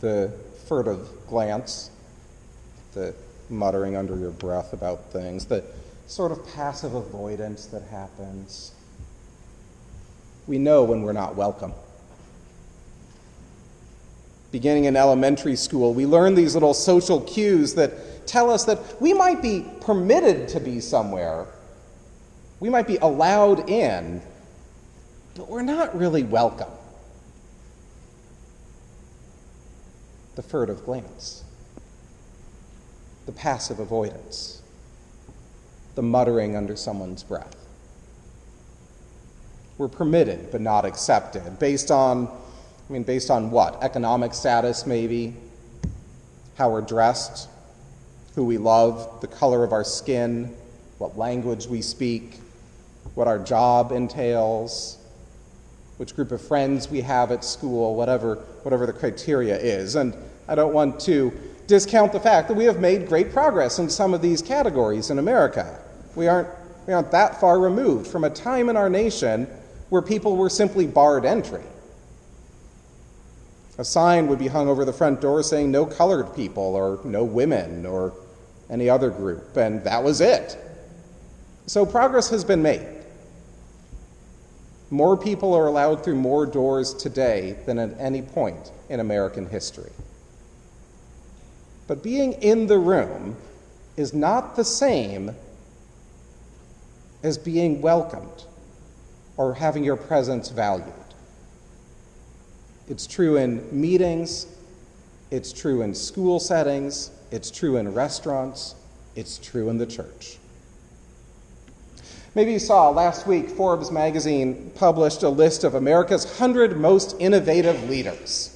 the furtive glance, the muttering under your breath about things, the sort of passive avoidance that happens. We know when we're not welcome. Beginning in elementary school, we learn these little social cues that tell us that we might be permitted to be somewhere, we might be allowed in, but we're not really welcome. The furtive glance, the passive avoidance, the muttering under someone's breath. We're permitted but not accepted, based on what? Economic status, maybe? How we're dressed? Who we love? The color of our skin? What language we speak? What our job entails? Which group of friends we have at school? Whatever the criteria is. And I don't want to discount the fact that we have made great progress in some of these categories in America. We aren't that far removed from a time in our nation where people were simply barred entry. A sign would be hung over the front door saying no colored people or no women or any other group, and that was it. So progress has been made. More people are allowed through more doors today than at any point in American history. But being in the room is not the same as being welcomed or having your presence valued. It's true in meetings, it's true in school settings, it's true in restaurants, it's true in the church. Maybe you saw last week Forbes magazine published a list of America's 100 most innovative leaders.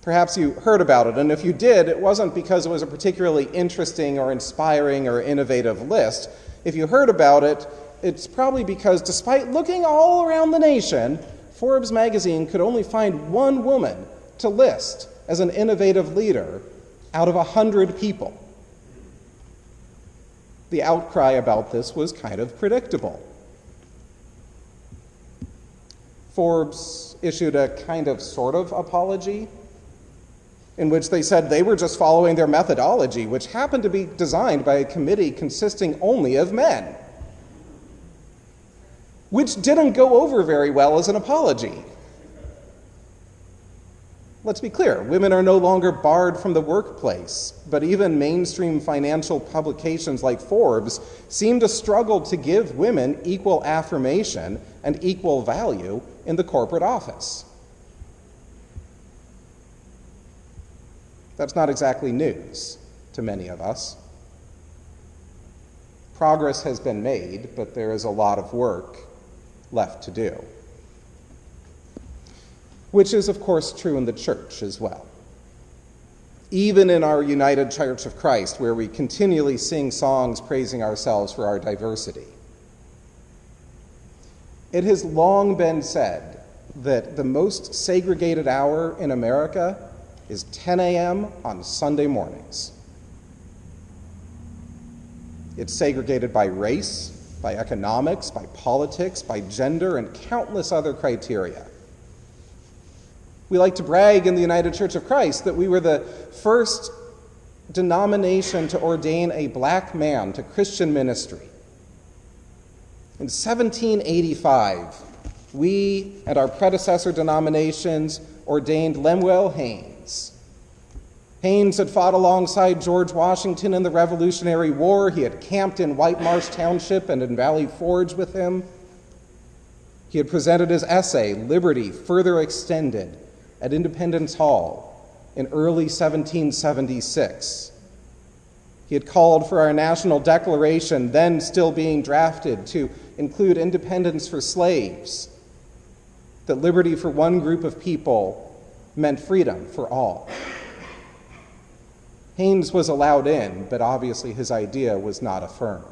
Perhaps you heard about it, and if you did, it wasn't because it was a particularly interesting or inspiring or innovative list. If you heard about it, it's probably because despite looking all around the nation, Forbes magazine could only find one woman to list as an innovative leader out of 100 people. The outcry about this was kind of predictable. Forbes issued a kind of sort of apology in which they said they were just following their methodology, which happened to be designed by a committee consisting only of men, which didn't go over very well as an apology. Let's be clear, women are no longer barred from the workplace, but even mainstream financial publications like Forbes seem to struggle to give women equal affirmation and equal value in the corporate office. That's not exactly news to many of us. Progress has been made, but there is a lot of work left to do. Which is, of course, true in the church as well. Even in our United Church of Christ, where we continually sing songs praising ourselves for our diversity. It has long been said that the most segregated hour in America is 10 a.m. on Sunday mornings. It's segregated by race, by economics, by politics, by gender, and countless other criteria. We like to brag in the United Church of Christ that we were the first denomination to ordain a black man to Christian ministry. In 1785, we and our predecessor denominations ordained Lemuel Haynes. Haynes had fought alongside George Washington in the Revolutionary War. He had camped in White Marsh Township and in Valley Forge with him. He had presented his essay, Liberty Further Extended, at Independence Hall in early 1776. He had called for our national declaration, then still being drafted, to include independence for slaves, that liberty for one group of people meant freedom for all. Haynes was allowed in, but obviously his idea was not affirmed.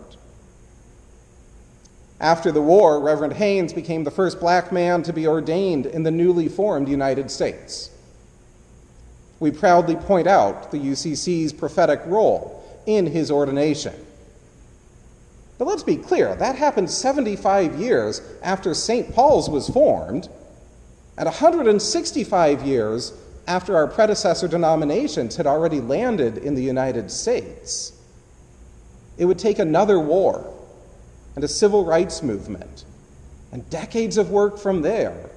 After the war, Reverend Haynes became the first black man to be ordained in the newly formed United States. We proudly point out the UCC's prophetic role in his ordination. But let's be clear, that happened 75 years after St. Paul's was formed, and 165 years after our predecessor denominations had already landed in the United States. It would take another war and a civil rights movement and decades of work from there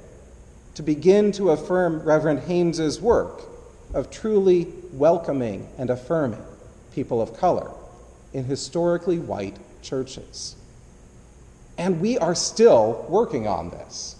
to begin to affirm Reverend Haynes's work of truly welcoming and affirming people of color in historically white churches. And we are still working on this.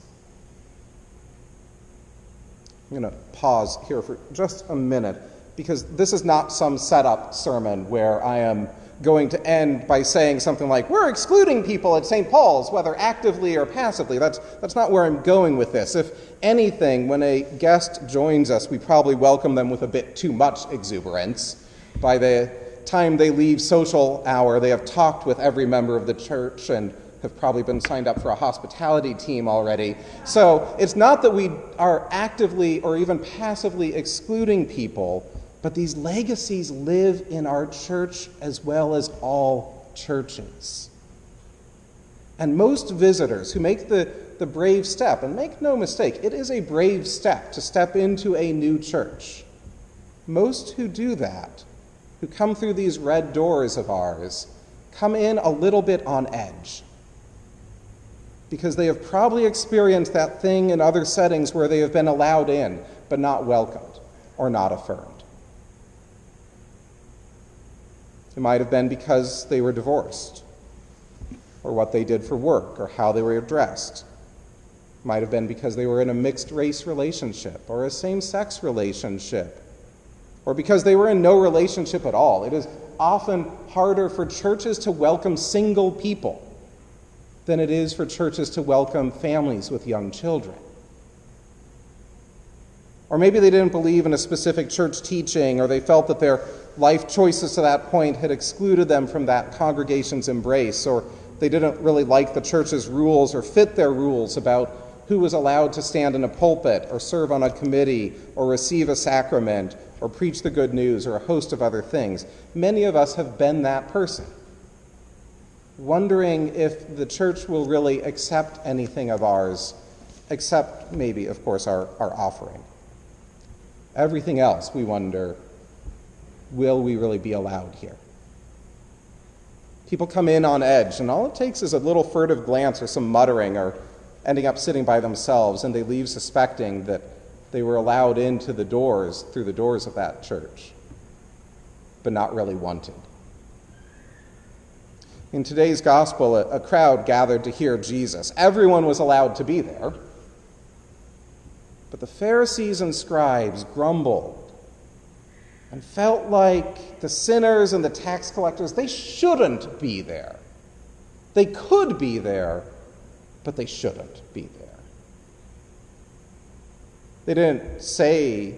I'm going to pause here for just a minute, because this is not some setup sermon where I am going to end by saying something like, we're excluding people at St. Paul's, whether actively or passively. That's not where I'm going with this. If anything, when a guest joins us, we probably welcome them with a bit too much exuberance. By the time they leave social hour, they have talked with every member of the church and have probably been signed up for a hospitality team already. So it's not that we are actively or even passively excluding people, but these legacies live in our church as well as all churches. And most visitors who make the brave step, and make no mistake, it is a brave step to step into a new church. Most who do that, who come through these red doors of ours, come in a little bit on edge, because they have probably experienced that thing in other settings where they have been allowed in, but not welcomed or not affirmed. It might have been because they were divorced, or what they did for work, or how they were dressed. It might have been because they were in a mixed-race relationship, or a same-sex relationship, or because they were in no relationship at all. It is often harder for churches to welcome single people than it is for churches to welcome families with young children. Or maybe they didn't believe in a specific church teaching, or they felt that their life choices to that point had excluded them from that congregation's embrace, or they didn't really like the church's rules or fit their rules about who was allowed to stand in a pulpit or serve on a committee or receive a sacrament or preach the good news or a host of other things. Many of us have been that person, wondering if the church will really accept anything of ours, except maybe, of course, our offering. Everything else, we wonder, will we really be allowed here? People come in on edge, and all it takes is a little furtive glance or some muttering, or ending up sitting by themselves, and they leave suspecting that they were allowed into the doors, through the doors of that church, but not really wanted. In today's gospel, a crowd gathered to hear Jesus. Everyone was allowed to be there. But the Pharisees and scribes grumbled and felt like the sinners and the tax collectors, they shouldn't be there. They could be there, but they shouldn't be there. They didn't say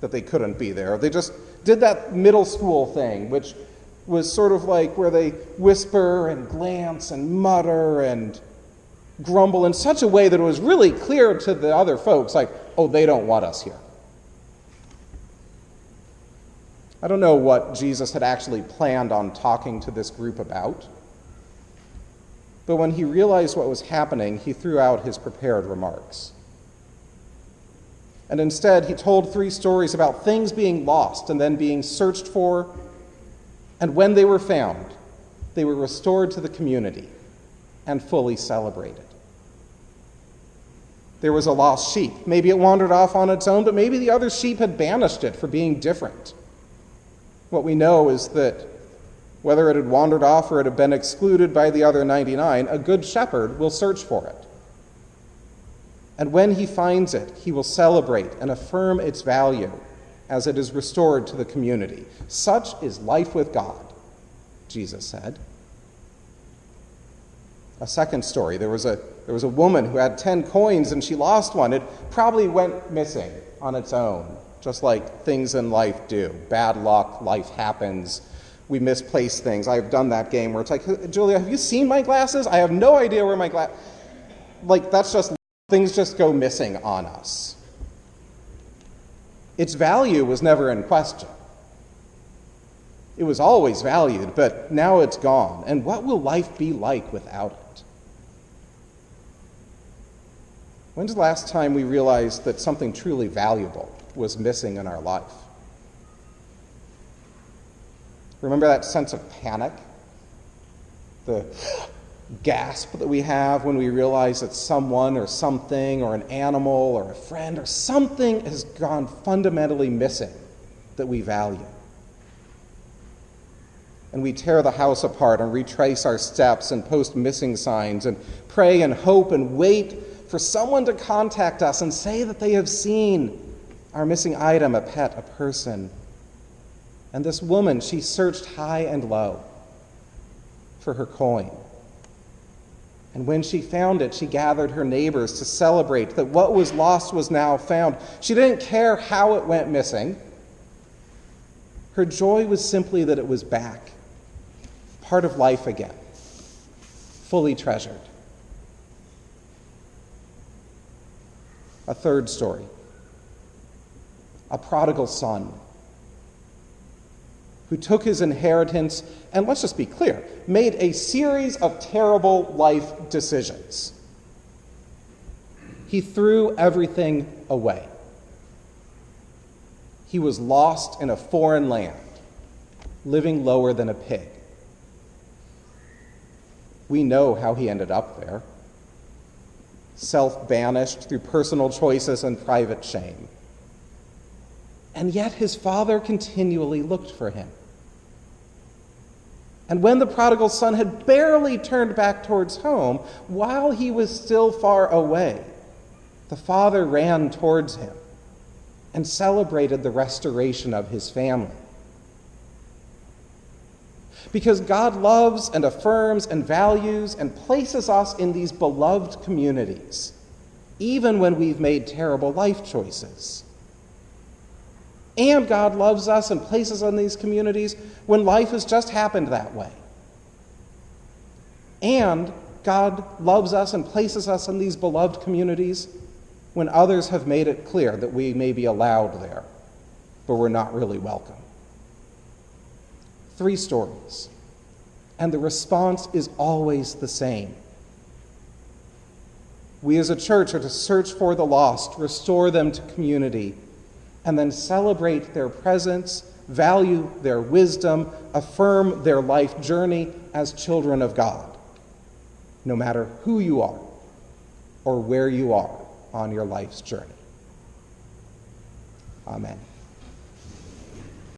that they couldn't be there. They just did that middle school thing, which was sort of like where they whisper and glance and mutter and grumble in such a way that it was really clear to the other folks, like, oh, they don't want us here. I don't know what Jesus had actually planned on talking to this group about, but when he realized what was happening, he threw out his prepared remarks. And instead, he told 3 stories about things being lost and then being searched for, and when they were found, they were restored to the community and fully celebrated. There was a lost sheep. Maybe it wandered off on its own, but maybe the other sheep had banished it for being different. What we know is that whether it had wandered off or it had been excluded by the other 99, a good shepherd will search for it. And when he finds it, he will celebrate and affirm its value as it is restored to the community. Such is life with God, Jesus said. A second story, there was a woman who had 10 coins and she lost one. It probably went missing on its own, just like things in life do. Bad luck, life happens. We misplace things. I've done that game where it's like, Julia, have you seen my glasses? I have no idea where my glasses... Like, that's just... Things just go missing on us. Its value was never in question. It was always valued, but now it's gone. And what will life be like without it? When's the last time we realized that something truly valuable was missing in our life? Remember that sense of panic? The gasp that we have when we realize that someone or something or an animal or a friend or something has gone fundamentally missing that we value. And we tear the house apart and retrace our steps and post missing signs and pray and hope and wait for someone to contact us and say that they have seen our missing item, a pet, a person. And this woman, she searched high and low for her coin. And when she found it, she gathered her neighbors to celebrate that what was lost was now found. She didn't care how it went missing. Her joy was simply that it was back, part of life again, fully treasured. A third story, a prodigal son who took his inheritance and, let's just be clear, made a series of terrible life decisions. He threw everything away. He was lost in a foreign land, living lower than a pig. We know how he ended up there. Self-banished through personal choices and private shame. And yet his father continually looked for him. And when the prodigal son had barely turned back towards home, while he was still far away, the father ran towards him and celebrated the restoration of his family. Because God loves and affirms and values and places us in these beloved communities, even when we've made terrible life choices. And God loves us and places us in these communities when life has just happened that way. And God loves us and places us in these beloved communities when others have made it clear that we may be allowed there, but we're not really welcome. 3 stories, and the response is always the same. We as a church are to search for the lost, restore them to community, and then celebrate their presence, value their wisdom, affirm their life journey as children of God, no matter who you are or where you are on your life's journey. Amen.